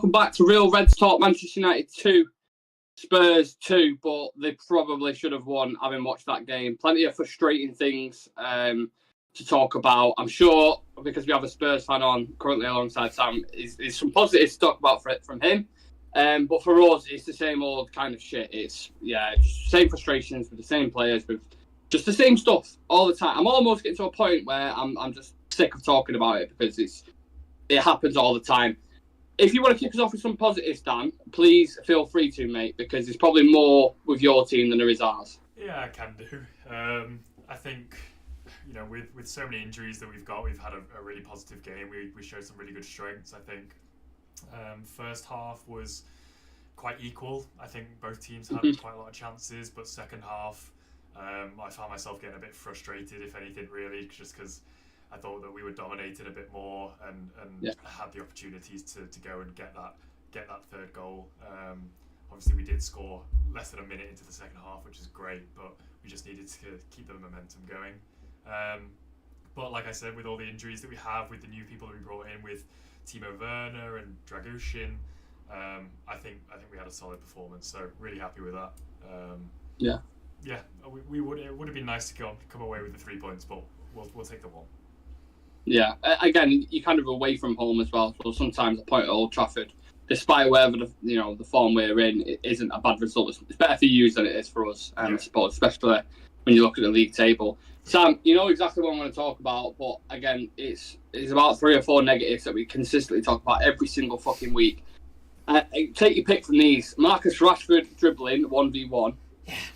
welcome back to Real Reds Talk. Manchester United 2, Spurs 2, but they probably should have won, having watched that game. Plenty of frustrating things to talk about. I'm sure, because we have a Spurs fan on currently alongside Sam, is some positives to talk about from him. But for us, it's the same old kind of shit. It's, same frustrations with the same players, with just the same stuff all the time. I'm almost getting to a point where I'm just sick of talking about it because it happens all the time. If you want to kick us off with some positives, Dan, please feel free to, mate, because there's probably more with your team than there is ours. Yeah, I can do. I think, with so many injuries that we've got, we've had a really positive game. We showed some really good strengths, I think. First half was quite equal. I think both teams had quite a lot of chances, but second half, I found myself getting a bit frustrated, if anything, really, just because I thought that we were dominated a bit more and had the opportunities to go and get that third goal. Obviously, we did score less than a minute into the second half, which is great, but we just needed to keep the momentum going. But like I said, with all the injuries that we have, with the new people that we brought in, with Timo Werner and Dragoshin, I think we had a solid performance. So really happy with that. It would have been nice to come away with the 3 points, but we'll take the one. Yeah, again, you're kind of away from home as well, so sometimes a point at Old Trafford, despite whatever the form we're in, it isn't a bad result. It's better for you than it is for us, I suppose, especially when you look at the league table. Sam, you know exactly what I'm going to talk about, but again, it's about 3 or 4 negatives that we consistently talk about every single fucking week. Take your pick from these. Marcus Rashford dribbling 1v1.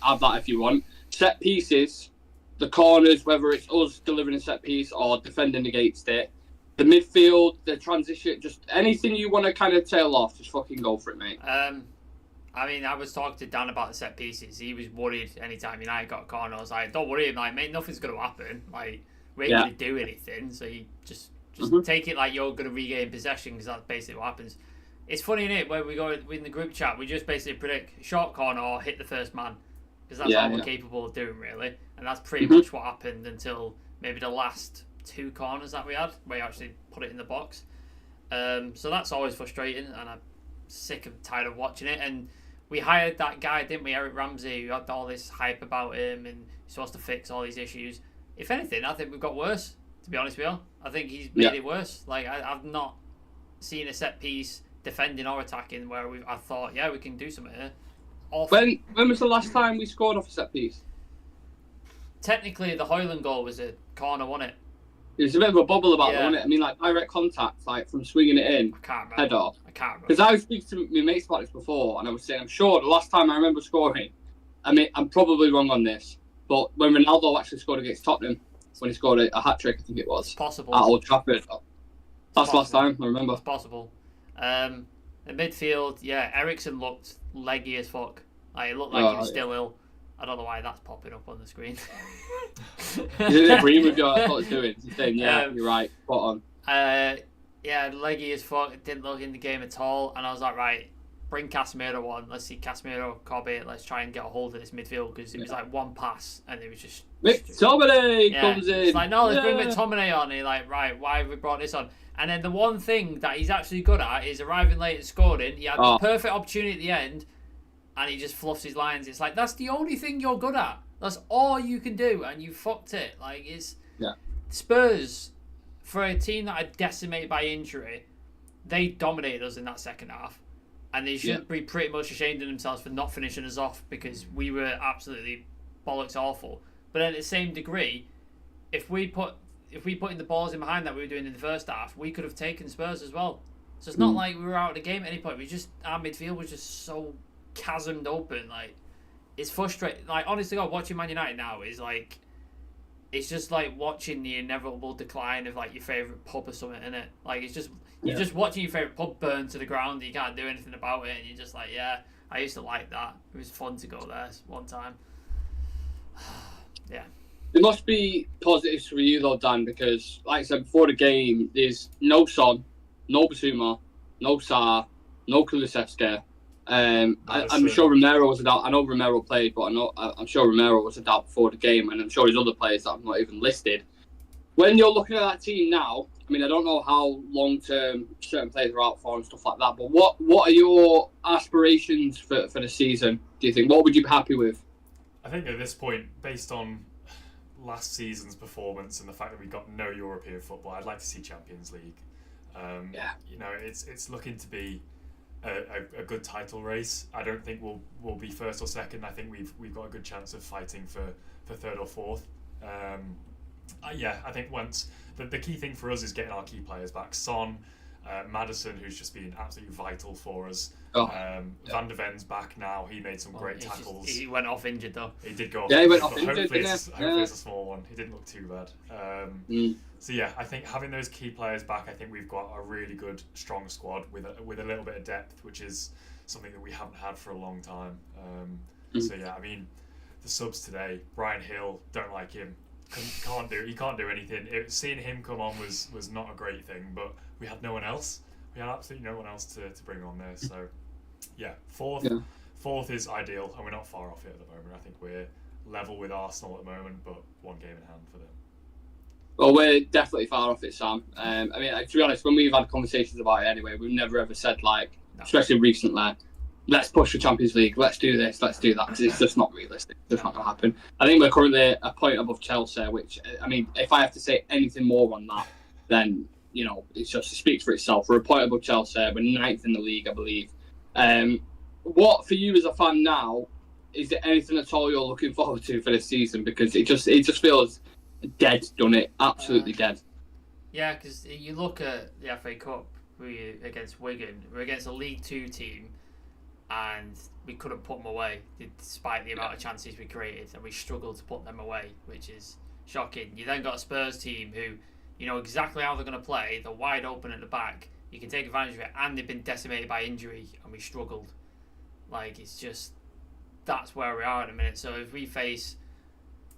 Have that if you want. Set pieces. The corners, whether it's us delivering a set piece or defending against it. The midfield, the transition, just anything you want to kind of tail off, just fucking go for it, mate. I was talking to Dan about the set pieces. He was worried anytime United got a corner. I was like, don't worry, mate, nothing's going to happen. Like, we ain't going to do anything. So you just take it like you're going to regain possession, because that's basically what happens. It's funny, innit, when we go in the group chat, we just basically predict short corner or hit the first man. Because that's all we're capable of doing, really. And that's pretty much what happened until maybe the last 2 corners that we had, where you actually put it in the box. So that's always frustrating, and I'm sick and tired of watching it. And we hired that guy, didn't we, Eric Ramsey, who had all this hype about him, and he's supposed to fix all these issues. If anything, I think we've got worse, to be honest with you. I think he's made it worse. Like, I've not seen a set piece defending or attacking where I thought, we can do something here. When was the last time we scored off a set piece? Technically, the Højlund goal was a corner, wasn't it? There's a bit of a bubble about that, wasn't it? I mean, like, direct contact, like, from swinging it in. I can't remember. Head off. I can't remember. Because I was speaking to my mates about this before, and I was saying, I'm sure the last time I remember scoring, I mean, I'm probably wrong on this, but when Ronaldo actually scored against Tottenham, when he scored a hat-trick, I think it was. It's possible. At Old Trafford. That's the last time, I remember. It's possible. In midfield, Eriksen looked leggy as fuck. Like, it looked like he was still ill. I don't know why that's popping up on the screen. Is it agreeing with you? That's what it's doing. He's saying, you're right. Spot on. Leggy as fuck. It didn't look in the game at all. And I was like, right, bring Casemiro on. Let's see Casemiro, Kobe. Let's try and get a hold of this midfield, because it was like one pass and it was just... McTominay comes in. It's like, no, let's bring McTominay on. And you're like, right, why have we brought this on? And then the one thing that he's actually good at is arriving late and scoring. He had the perfect opportunity at the end, and he just fluffs his lines. It's like, that's the only thing you're good at. That's all you can do, and you fucked it. Like, it's Spurs, for a team that are decimated by injury, they dominated us in that second half, and they should be pretty much ashamed of themselves for not finishing us off, because we were absolutely bollocks awful. But at the same degree, if we put in the balls in behind that we were doing in the first half, we could have taken Spurs as well. So it's not like we were out of the game at any point. Our midfield was just so chasmed open. Like, it's frustrating. Like, honestly, God, watching Man United now is like, it's just like watching the inevitable decline of like your favourite pub or something, isn't it? Like, it's just you're just watching your favourite pub burn to the ground. And you can't do anything about it, and you're just like, I used to like that. It was fun to go there one time. There must be positives for you though, Dan, because like I said before the game, there's no Son, no Basuma, no Sarr, no Kulusevski. I'm sure Romero was a doubt. I know Romero played, but I'm sure Romero was a doubt before the game, and I'm sure there's other players that I've not even listed. When you're looking at that team now, I mean, I don't know how long-term certain players are out for and stuff like that, but what are your aspirations for the season, do you think? What would you be happy with? I think at this point, based on last season's performance and the fact that we got no European football, I'd like to see Champions League. You know, it's looking to be a good title race. I don't think we'll be first or second. I think we've got a good chance of fighting for third or fourth. I think once the key thing for us is getting our key players back. Son, Maddison, who's just been absolutely vital for us. Van de Ven's back now. He made some great tackles. He went off injured though. He did go off. Yeah, he went off injured. Hopefully it's a small one. He didn't look too bad. So yeah, I think having those key players back, I think we've got a really good, strong squad with a little bit of depth, which is something that we haven't had for a long time. So yeah, I mean, the subs today, Brian Hill, don't like him. He can't do anything. Seeing him come on was not a great thing, but we had no one else. We had absolutely no one else to bring on there. So yeah, fourth is ideal, and we're not far off it at the moment. I think we're level with Arsenal at the moment, but one game in hand for them. Well, we're definitely far off it, Sam. I mean, to be honest, when we've had conversations about it anyway, we've never ever said, like, especially recently, let's push for Champions League, let's do this, let's do that, because it's just not realistic. It's just not going to happen. I think we're currently a point above Chelsea, which, I mean, if I have to say anything more on that, then, you know, it speaks for itself. We're a point above Chelsea, we're 9th in the league, I believe. What, for you as a fan now, is there anything at all you're looking forward to for this season? Because it just feels dead, done it? Absolutely dead. Yeah, because you look at the FA Cup against Wigan, we're against a League 2 team, and we couldn't put them away despite the amount of chances we created, and we struggled to put them away, which is shocking. You then got a Spurs team who, you know exactly how they're going to play, they're wide open at the back, you can take advantage of it, and they've been decimated by injury, and we struggled. Like, it's just, that's where we are at the minute. So if we face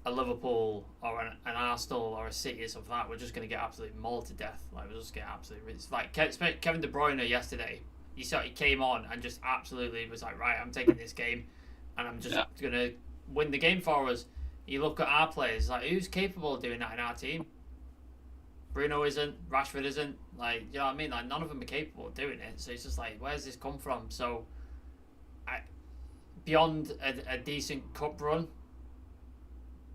a Liverpool or an Arsenal or a City or something like that, we're just going to get absolutely mauled to death. Like, we'll just get absolutely... It's like Kevin De Bruyne yesterday. You saw he came on and just absolutely was like, right, I'm taking this game and I'm just going to win the game for us. You look at our players, like, who's capable of doing that in our team? Bruno isn't, Rashford isn't. Like, you know what I mean? Like, none of them are capable of doing it. So it's just like, where's this come from? So, beyond a decent cup run,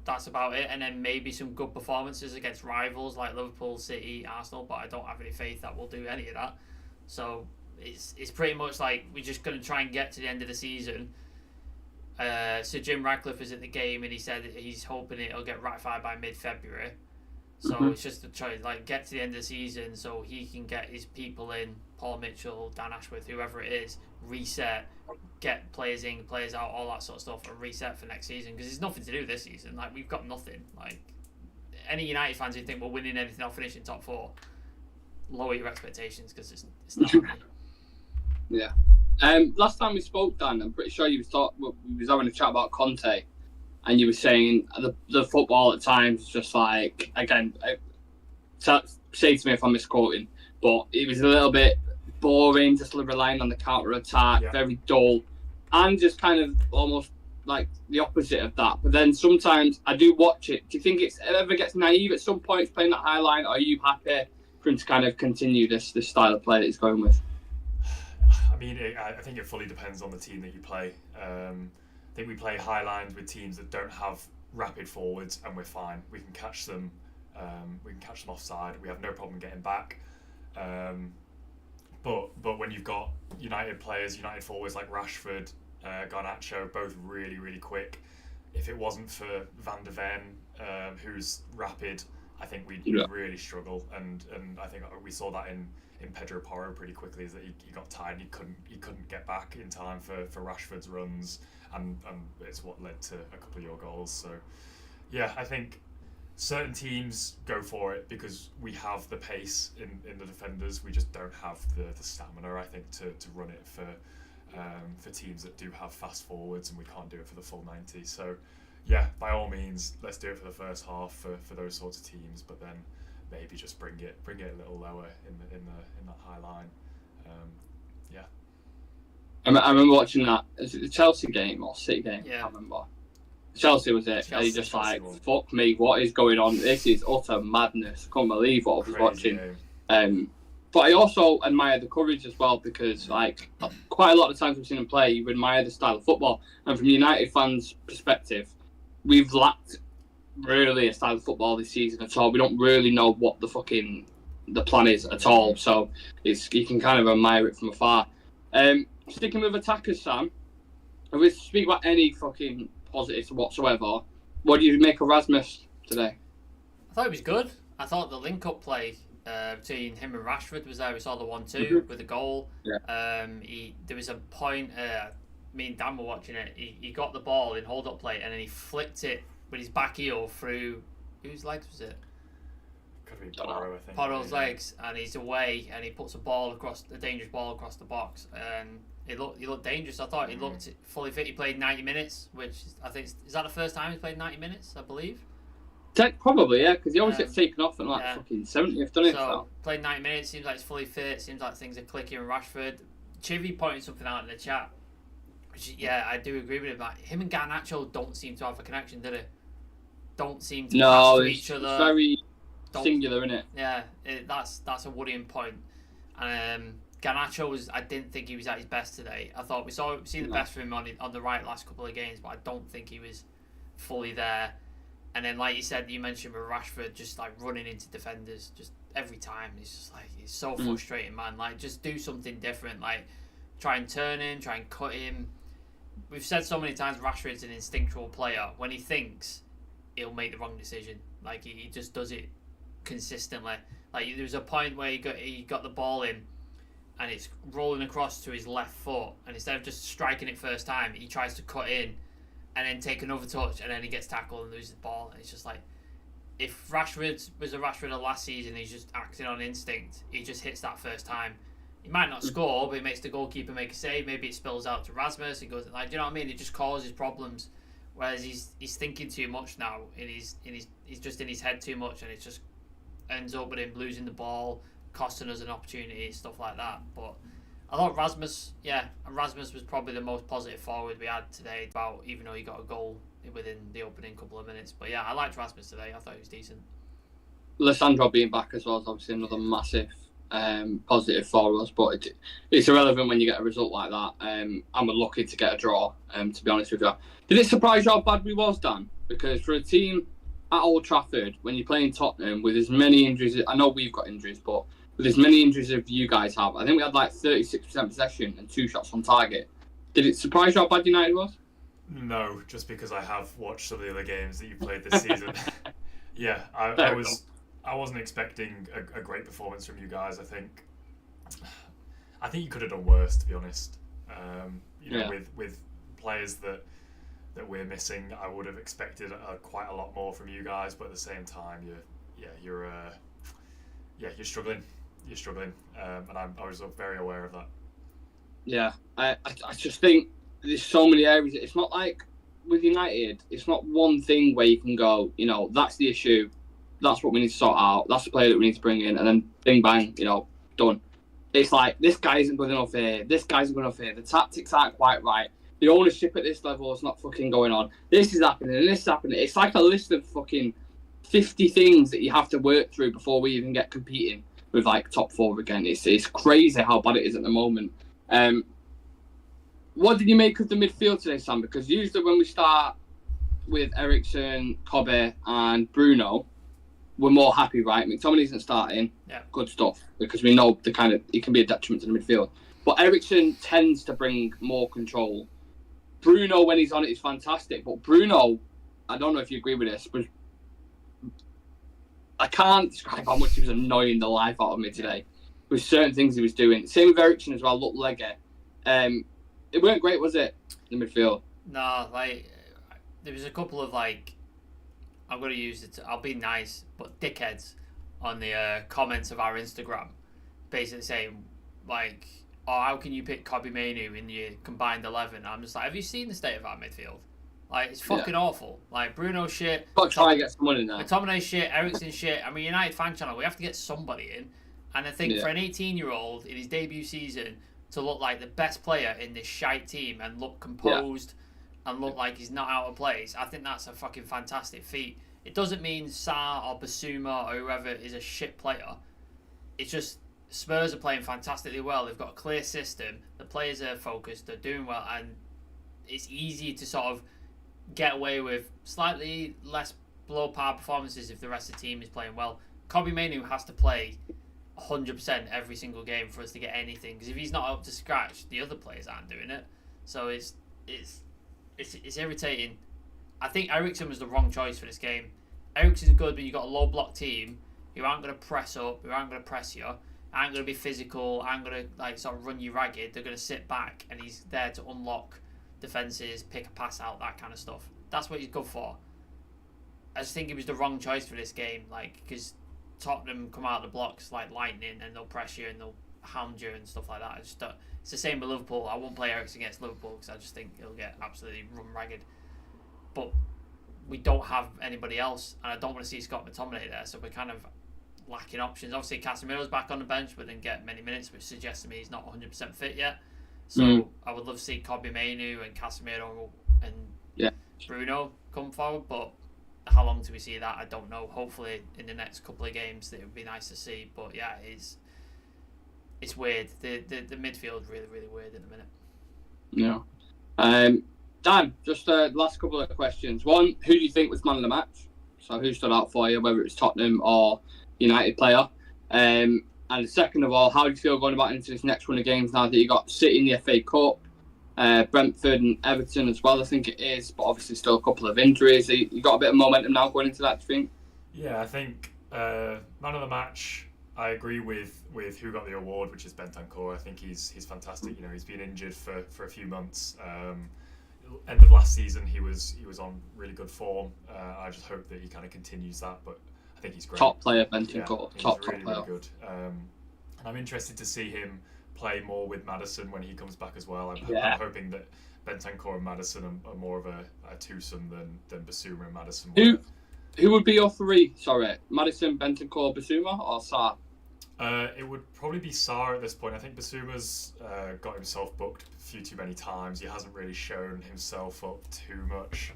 that's about it. And then maybe some good performances against rivals like Liverpool, City, Arsenal, but I don't have any faith that we'll do any of that. So it's pretty much like we're just going to try and get to the end of the season. So Jim Radcliffe is at the game and he said that he's hoping it'll get ratified by mid-February. So it's just to try like get to the end of the season so he can get his people in, Paul Mitchell, Dan Ashworth, whoever it is, reset, get players in, players out, all that sort of stuff, and reset for next season, because there's nothing to do this season. Like, we've got nothing. Like, any United fans who think we're winning anything or finishing top 4, lower your expectations, because it's not happening. Yeah. Last time we spoke, Dan, I'm pretty sure we was having a chat about Conte, and you were saying the football at times just like, again, say to me if I'm misquoting, but it was a little bit boring, just relying on the counter attack, very dull, and just kind of almost like the opposite of that. But then sometimes I do watch it. Do you think it ever gets naive at some point playing that high line, or are you happy for him to kind of continue this style of play that he's going with? I mean, I think it fully depends on the team that you play. I think we play high lines with teams that don't have rapid forwards, and we're fine. We can catch them. We can catch them offside. We have no problem getting back. But when you've got United players, United forwards like Rashford, Garnacho, both really, really quick, if it wasn't for Van de Ven, who's rapid, I think we'd really struggle. And I think we saw that in Pedro Porro pretty quickly, is that he got tired and he couldn't get back in time for Rashford's runs, and it's what led to a couple of your goals. So yeah, I think certain teams go for it because we have the pace in the defenders. We just don't have the stamina, I think, to run it for teams that do have fast forwards, and we can't do it for the full 90. So yeah, by all means, let's do it for the first half for those sorts of teams, but then maybe just bring it a little lower in that high line. Yeah. I remember watching that. Is it the Chelsea game or City game? Yeah. I can't remember. Chelsea was it. And he just like, fuck me, what is going on? This is utter madness. I can't believe what I was watching. But I also admire the courage as well, because like quite a lot of times we've seen him play, you admire the style of football. And from United fans' perspective, we've lacked really a style of football this season at all. We don't really know what the plan is at all. So you can kind of admire it from afar. Sticking with attackers, Sam, if we speak about any fucking positives whatsoever, what do you make of Rasmus today? I thought he was good. I thought the link-up play between him and Rashford was there. We saw the 1-2 with the goal. Yeah. There was a point, me and Dan were watching it, he got the ball in hold-up play and then he flicked it with his back heel through, whose legs was it? Could be Porro, I think. Porro's legs, and he's away and he puts a dangerous ball across the box, and he looked dangerous. I thought he looked fully fit. He played 90 minutes, which I think, is that the first time he's played 90 minutes, I believe? Probably, yeah, because he always gets taken off at fucking 70th, doesn't he? So, played 90 minutes, seems like he's fully fit, seems like things are clicking with Rashford. Chivy pointed something out in the chat, which, yeah, I do agree with him. Like, him and Garnacho don't seem to have a connection, do they? Don't seem to pass to each other. It's very singular, isn't it? Yeah, that's a worrying point. And Garnacho I didn't think he was at his best today. I thought we seen the best from him on the right last couple of games, but I don't think he was fully there. And then, like you mentioned with Rashford, just like running into defenders just every time. It's just like, it's so frustrating, man. Like, just do something different. Like, try and turn him, try and cut him. We've said so many times Rashford's an instinctual player. When he thinks, he'll make the wrong decision. Like, he just does it consistently. Like, there was a point where he got the ball in and it's rolling across to his left foot, and instead of just striking it first time, he tries to cut in and then take another touch, and then he gets tackled and loses the ball. And it's just like, if Rashford was a Rashford of last season, he's just acting on instinct. He just hits that first time. He might not score, but he makes the goalkeeper make a save. Maybe it spills out to Rasmus. It goes, like, do you know what I mean? It just causes problems. Whereas he's thinking too much now, and he's just in his head too much, and it just ends up with him losing the ball, costing us an opportunity, stuff like that. But I thought Rasmus was probably the most positive forward we had today, even though he got a goal within the opening couple of minutes. But yeah, I liked Rasmus today. I thought he was decent. Lissandro being back as well is obviously another massive positive for us, but it's irrelevant when you get a result like that. And we're lucky to get a draw, to be honest with you. Did it surprise you how bad we was, Dan? Because for a team at Old Trafford, when you're playing Tottenham with as many injuries, I know we've got injuries, but with as many injuries as you guys have, I think we had like 36% possession and 2 shots on target. Did it surprise you how bad United was? No, just because I have watched some of the other games that you played this season. Yeah, I wasn't expecting a great performance from you guys. I think you could have done worse, to be honest. With players that we're missing, I would have expected quite a lot more from you guys. But at the same time, you're struggling. You're struggling, and I was very aware of that. Yeah, I just think there's so many areas. It's not like with United, it's not one thing where you can go, that's the issue, that's what we need to sort out, that's the player that we need to bring in, and then bing bang, done. It's like, this guy isn't good enough here, this guy isn't good enough here, the tactics aren't quite right, the ownership at this level is not fucking going on, this is happening, and this is happening. It's like a list of fucking 50 things that you have to work through before we even get competing with like top 4 again. It's crazy how bad it is at the moment. What did you make of the midfield today, Sam? Because usually when we start with Eriksen, Kobe and Bruno, we're more happy, right? McTominay isn't starting. Yeah. Good stuff, because we know he can be a detriment to the midfield. But Eriksen tends to bring more control. Bruno, when he's on it, is fantastic. But Bruno, I don't know if you agree with this, but I can't describe how much he was annoying the life out of me today with certain things he was doing. Same with Eriksen as well, looked leggy. It weren't great, was it, in the midfield? No, there was a couple of, I'm going to use it, I'll be nice, but dickheads on the comments of our Instagram, basically saying, how can you pick Kobe Mainoo in your combined 11? I'm just like, have you seen the state of our midfield? It's fucking awful. Bruno shit. Got to try and get someone in there. McTominay shit, Eriksen shit. I mean, United fan channel, we have to get somebody in. And I think for an 18-year-old in his debut season to look like the best player in this shite team and look composed and look like he's not out of place, I think that's a fucking fantastic feat. It doesn't mean Sarr or Basuma or whoever is a shit player. it's just Spurs are playing fantastically well. They've got a clear system. The players are focused. They're doing well, and it's easy to sort of get away with slightly less below par performances if the rest of the team is playing well. Kobbie Mainoo has to play 100% every single game for us to get anything, because if he's not up to scratch, the other players aren't doing it. So it's irritating. I think Eriksen was the wrong choice for this game. Eriksen's good, but you've got a low block team who aren't going to press up, who aren't going to press you, aren't going to be physical, aren't going to like sort of run you ragged. They're going to sit back, and he's there to unlock defenses, pick a pass out, that kind of stuff. That's what he's good for. I just think it was the wrong choice for this game, like, because Tottenham come out of the blocks like lightning, and they'll press you and they'll hound you and stuff like that. It's the same with Liverpool. I won't play Eriksen against Liverpool because I just think he'll get absolutely run ragged. But we don't have anybody else, and I don't want to see Scott McTominay there, so we're kind of lacking options. Obviously, Casemiro's back on the bench, but didn't get many minutes, which suggests to me he's not 100% fit yet. So I would love to see Kobbie Mainoo and Casemiro and Bruno come forward, but how long do we see that? I don't know. Hopefully in the next couple of games it would be nice to see. But yeah, it's weird. The midfield really, really weird at the minute. Yeah. Dan, just last couple of questions. One, who do you think was man of the match? So who stood out for you, whether it's Tottenham or United player? And second of all, how do you feel going about into this next run of games now that you got City in the FA Cup, Brentford and Everton as well, I think it is, but obviously still a couple of injuries. You got a bit of momentum now going into that, do you think? Yeah, I think man of the match, I agree with who got the award, which is Bentancur. I think he's fantastic. You know, he's been injured for a few months. End of last season, he was on really good form. I just hope that he kind of continues that, but I think he's great. Top player, Bentancur. Yeah, top really, player. Really good. And I'm interested to see him play more with Maddison when he comes back as well. I'm hoping that Bentancur and Maddison are more of a twosome than Basuma and Maddison. Who would be your three? Sorry, Maddison, Bentancur, Basuma, or Sarr? It would probably be Sarr at this point. I think Basuma's got himself booked a few too many times. He hasn't really shown himself up too much.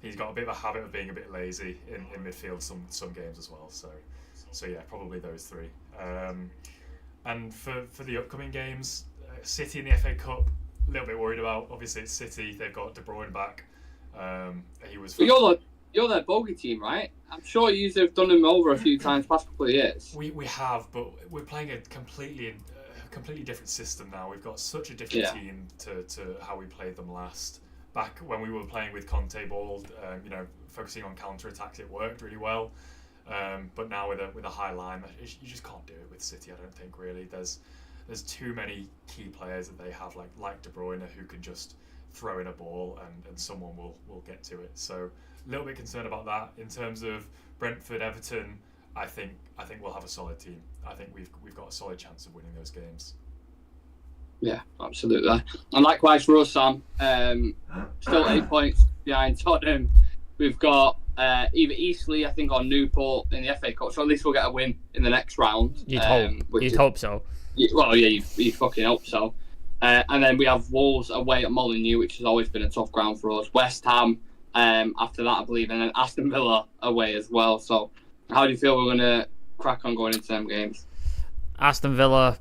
He's got a bit of a habit of being a bit lazy in midfield some games as well. So yeah, probably those three. And for the upcoming games, City in the FA Cup, a little bit worried about. Obviously, it's City. They've got De Bruyne back. He was. But you're their bogey team, right? I'm sure you have done them over a few times past couple of years. We have, but we're playing a completely different system now. We've got such a different team to how we played them last. Back when we were playing with Conte ball, focusing on counter attacks, it worked really well. But now with a high line, you just can't do it with City. I don't think really. There's too many key players that they have like De Bruyne who can just throw in a ball and someone will get to it. So a little bit concerned about that. In terms of Brentford, Everton, I think we'll have a solid team. I think we've got a solid chance of winning those games. Yeah, absolutely. And likewise for us, Sam, still 8 points behind Tottenham. We've got either Eastleigh, I think, or Newport in the FA Cup, so at least we'll get a win in the next round. You'd hope so. Well, yeah, you fucking hope so. And then we have Wolves away at Molineux, which has always been a tough ground for us. West Ham after that, I believe, and then Aston Villa away as well. So how do you feel we're going to crack on going into them games? Aston Villa,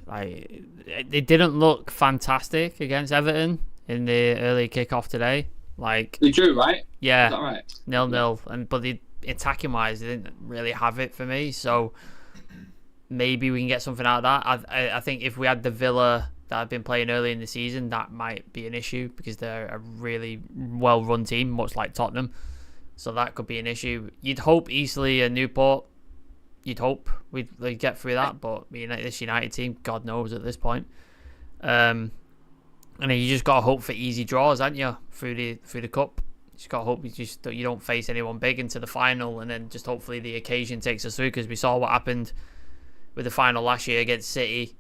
they didn't look fantastic against Everton in the early kick-off today. They drew, right? Yeah. Is that right? 0-0. But the attacking wise, they didn't really have it for me. So maybe we can get something out of that. I think if we had the Villa that have been playing early in the season, that might be an issue because they're a really well-run team, much like Tottenham. So that could be an issue. You'd hope Eastleigh and Newport, you'd hope we'd get through that. But this United team, God knows at this point. And then you just got to hope for easy draws, haven't you, through the cup. You just got to hope you don't face anyone big into the final, and then just hopefully the occasion takes us through, because we saw what happened with the final last year against City.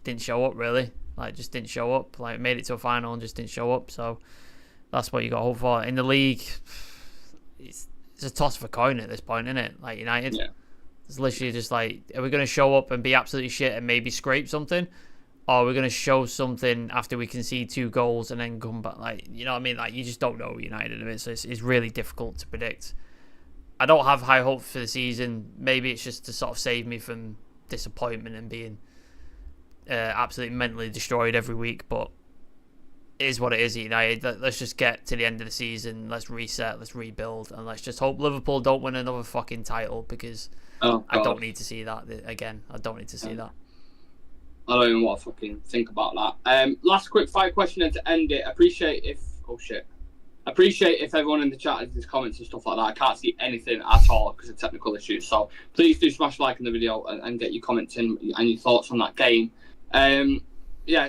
Didn't show up really, just didn't show up. Made it to a final and just didn't show up. So that's what you got to hope for. In the league, it's a toss of a coin at this point, isn't it? United, it's literally just are we going to show up and be absolutely shit and maybe scrape something? Or we're going to show something after we concede 2 goals and then come back. You know what I mean? You just don't know United a bit. So it's really difficult to predict. I don't have high hopes for the season. Maybe it's just to sort of save me from disappointment and being absolutely mentally destroyed every week. But it is what it is, United. Let's just get to the end of the season. Let's reset. Let's rebuild, and let's just hope Liverpool don't win another fucking title, because I don't need to see that again. I don't need to see that. I don't even want to fucking think about that. Last quick fire question and to end it. Appreciate if everyone in the chat has comments and stuff like that. I can't see anything at all because of technical issues. So please do smash like in the video and get your comments in and your thoughts on that game.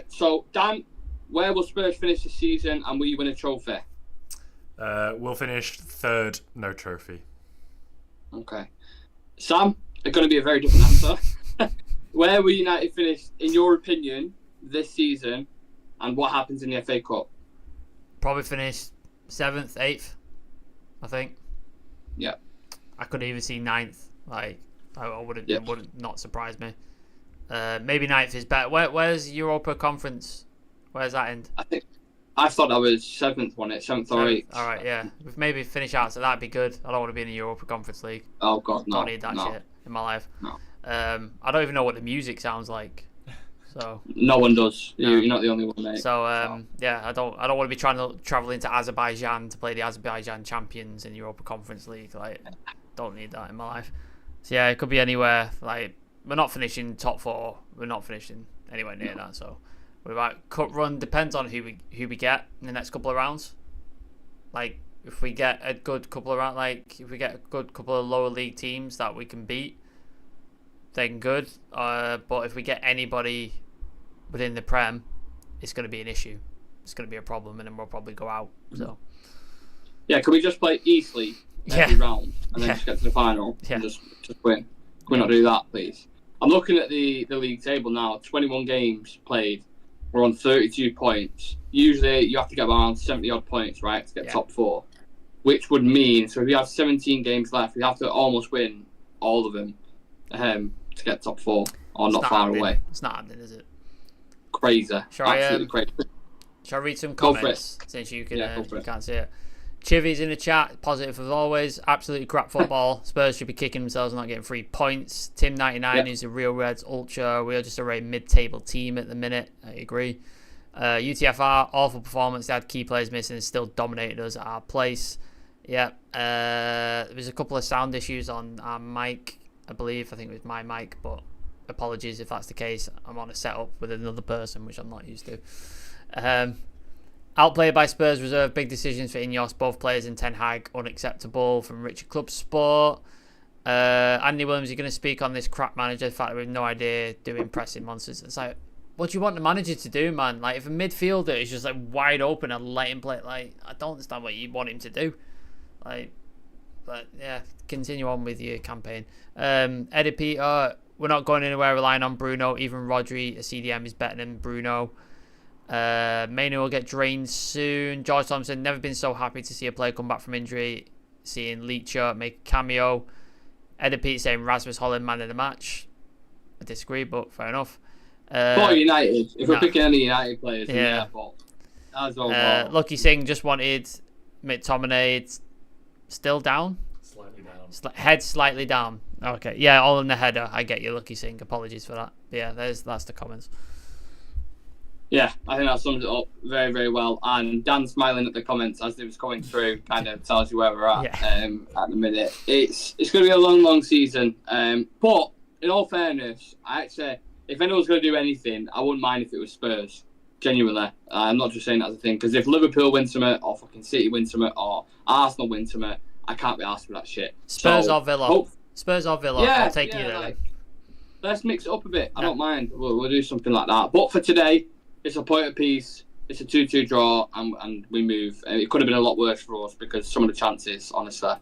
So Dan, where will Spurs finish this season, and will you win a trophy? We'll finish third, no trophy. Okay. Sam, it's going to be a very different answer. Where will United finish, in your opinion, this season, and what happens in the FA Cup? Probably finish 7th, 8th, I think. Yeah. I could even see 9th. Like, I wouldn't. It wouldn't not surprise me. Maybe 9th is better. Where's Europa Conference? Where's that end? I thought that was 7th, wasn't it? 7th or 8th. All right, yeah. If maybe finish out, so that'd be good. I don't want to be in the Europa Conference League. Oh God, no. Don't need that shit in my life. No. I don't even know what the music sounds like. So no one does. No. You're not the only one, mate. So yeah, I don't want to be trying to travel into Azerbaijan to play the Azerbaijan champions in the Europa Conference League. Like, don't need that in my life. So yeah, it could be anywhere. Like, we're not finishing top 4. We're not finishing anywhere near that. So we're about cup run. Depends on who we get in the next couple of rounds. Like, if we get a good couple of rounds, like if we get a good couple of lower league teams that we can beat, then good. But if we get anybody within the Prem, it's going to be an issue. It's going to be a problem, and then we'll probably go out. So yeah, can we just play easily every round and then just get to the final and just win? Can we not do that, please? I'm looking at the league table now. 21 games played. We're on 32 points. Usually you have to get around 70 odd points, right, to get top 4, which would mean, so if we have 17 games left, we have to almost win all of them to get top 4, or it's not far away. It's not happening, is it? Crazy. Absolutely crazy. Shall I read some comments since you can you can't see it? Chivy's in the chat, positive as always. Absolutely crap football. Spurs should be kicking themselves and not getting 3 points. Tim99 is a real Reds ultra. We are just a very mid-table team at the minute. I agree. UTFR, awful performance. They had key players missing and still dominated us at our place. Yeah. There's a couple of sound issues on our mic, I believe. I think it was my mic, but apologies if that's the case. I'm on a setup with another person, which I'm not used to. Outplayed by Spurs reserve, big decisions for Ineos, both players in Ten Hag, unacceptable from Richard Club Sport. Andy Williams, you're going to speak on this crap manager, the fact that we have no idea doing pressing monsters. It's like, what do you want the manager to do, man? Like, if a midfielder is just like wide open and let him play, like, I don't understand what you want him to do. Like, but yeah, continue on with your campaign. Eddie Peter, we're not going anywhere relying on Bruno. Even Rodri, a CDM, is better than Bruno. Mainu will get drained soon. George Thompson, never been so happy to see a player come back from injury. Seeing Leacher make a cameo. Eddie Pete saying Rasmus Holland man of the match. I disagree, but fair enough. For United, if we're picking any United players, then yeah, as well. Lucky Singh just wanted McTominay. Still down? Slightly down. Head slightly down. Okay, yeah, all in the header. I get you, Lucky Singh. Apologies for that. Yeah, that's the comments. Yeah, I think that sums it up very, very well. And Dan smiling at the comments as it was coming through kind of tells you where we're at at the minute. It's going to be a long, long season. But in all fairness, I actually, if anyone's going to do anything, I wouldn't mind if it was Spurs. Genuinely. I'm not just saying that as a thing. Because if Liverpool win something, or fucking City win something, or Arsenal win something, I can't be asked for that shit. Spurs or Villa. Spurs or Villa. Yeah, I'll take you there. Like, let's mix it up a bit. I don't mind. We'll do something like that. But for today, it's a point apiece. It's a 2-2 draw, and we move. It could have been a lot worse for us because some of the chances, honestly,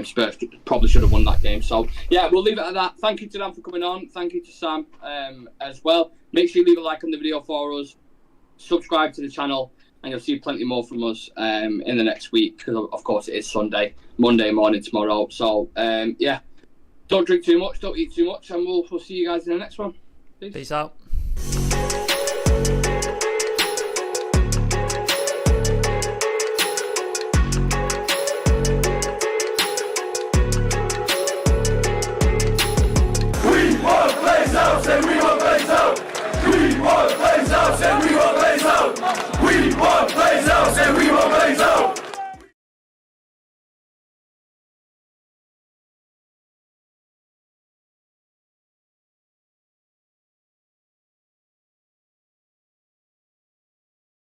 Spurs probably should have won that game. So, yeah, we'll leave it at that. Thank you to Dan for coming on. Thank you to Sam as well. Make sure you leave a like on the video for us. Subscribe to the channel, and you'll see plenty more from us in the next week because, of course, it is Monday morning tomorrow. So, don't drink too much, don't eat too much, and we'll see you guys in the next one. Peace out.